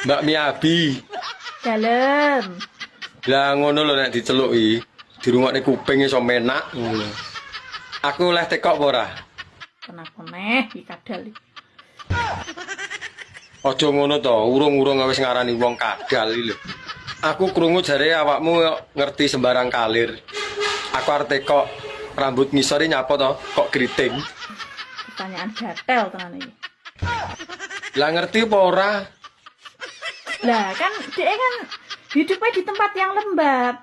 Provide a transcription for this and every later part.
Mbak Miabi. Dalem. Lah ngono lho nek diceluki, dirungokne kuping iso menak ngono. Aku oleh tekok apa ora? Kenapa neh iki kadal iki? Aja ngono to, urung-urung wis ngarani wong kadal iki lho. Aku krungu jare awakmu ngerti sembarang kalir. Aku arep tekok rambut ngisore nyapa to, kok keriting. Pertanyaan gatel tenan iki. Lah ngerti apa ora? Lah kan dia kan hidupnya di tempat yang lembab.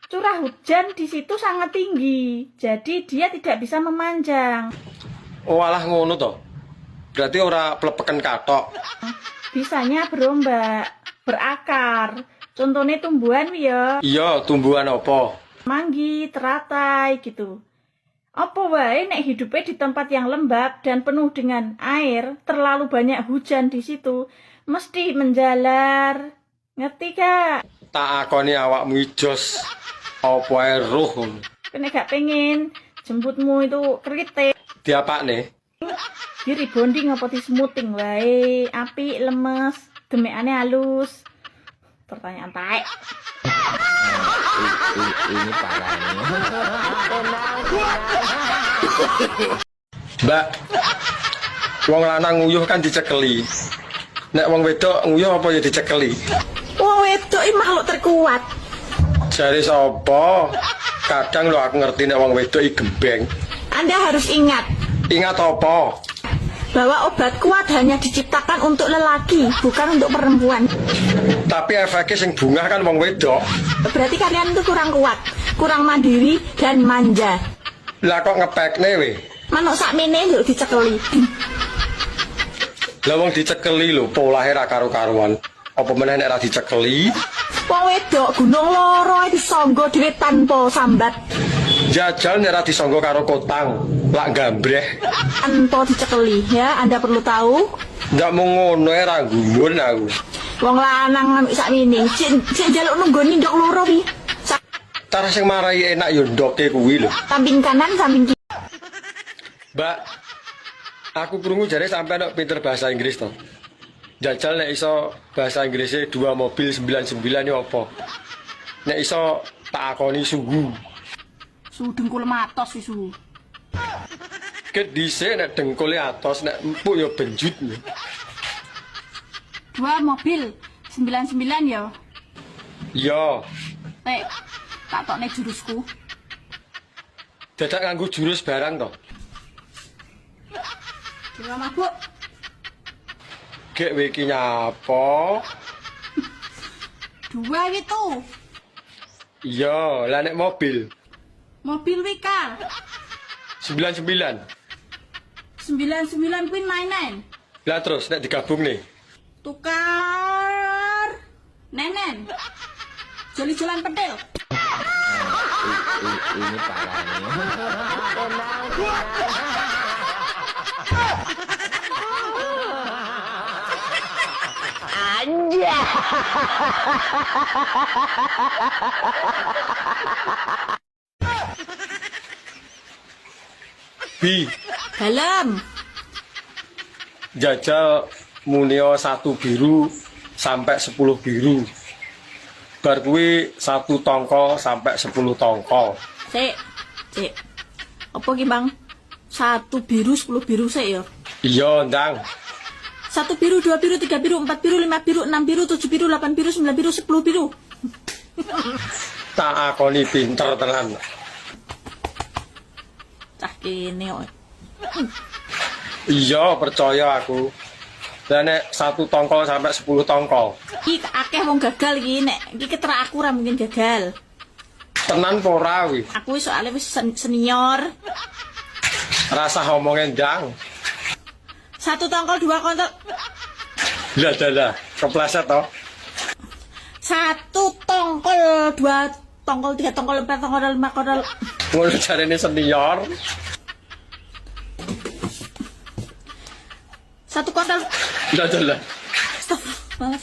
Curah hujan di situ sangat tinggi. Jadi dia tidak bisa memanjang. Oh alah ngono to. Berarti ora plepeken katok. Bisanya berombak, berakar. Contohnya tumbuhan ya, Iya, tumbuhan apa? manggi, teratai gitu. Apa wae nek hidupnya di tempat yang lembab dan penuh dengan air, terlalu banyak hujan di situ, mesti menjalar. Ngerti Kak? Tak akoni awakmu ijos. Apa ae roh. Kene gak pengen jemputmu itu kritik. Diapakne? Di rebonding apa di smoothing wae, apik, lemes, demekane halus. Pertanyaan taek. Ini parah nih. Mbak, wong lanang nguyuh kan dicekeli. Nek wong wedok nguyuh apa ya dicekeli? Wong wedok iki makhluk terkuat. Jare sapa? Kadang lho aku ngerti nek wong wedok iki gembeng. Anda harus ingat Ingat apa? bahwa obat kuat hanya diciptakan untuk lelaki, bukan untuk perempuan. Tapi efeknya sing bungah kan wong wedok. Berarti kalian itu kurang kuat, kurang mandiri dan manja. Lah kok ngepekne we? Manuk sakmene yuk dicekeli. Lah wong dicekeli lho, polahe ra karo-karuan. Apa meneh nek ra dicekeli? Wong wedok gunung loro disangga dhewe tanpa sambat. Jajal nek ra disangga karo kotang, lak gambreh. Tanpa dicekeli ya, Anda perlu tahu. Ndak mung ngono ae ra gumun aku. Wong lanang amik sakmene, sik njaluk nunggoni ndok loro pi. Cara sing marai enak yo ndoke kuwi lho. Samping kanan, samping kiri. Mbak, aku krungu jare sampean kok pinter bahasa Inggris to. Jajal nek iso bahasa Inggrisnya 2 mobil 99 yo apa? Nek iso tak akoni suhu. Suhu dengkul matos wis suhu. Ket dhisik nek dengkule atos nek empuk yo benjut. 2 mobil 99 ya. Iya, Nek tak tokne jurusku. dadak nganggo jurus barang to. Dewa mabuk. Gek we iki nyapa? 2 itu. Iya, lah nek mobil Mobil wika. 99. 99 kuwi 99. Lah terus nek digabung nih. Tukar nenen. Joli-jolan pentil. Ini parah nih. Bi, Dalam. jajal munio 1 biru sampai 10 biru. Bar kuwi 1 tongkol sampai 10 tongkol. Cek. Apa ki, Bang? 1 biru, 10 biru sik ya. Iya, ndang. 1 biru, 2 biru, 3 biru, 4 biru, 5 biru, 6 biru, 7 biru, 8 biru, 9 biru, 10 biru. Tak akoni pinter tenan. Cah kene kok. Iya, percaya aku. Lah nek 1 tongkol sampai 10 tongkol. Iki akeh wong gagal iki nek iki keterak aku ora mungkin gagal. Tenan apa ora wi? Aku wis soalnya wis senior. Rasa ngomongnya ndang. 1 tongkol 2 kontol. Lah, kepleset to. 1 tongkol 2 tongkol 3 tongkol 4 tongkol 5 tongkol. Ngono jarene senior. 1 kontol. Lah. Astagfirullah.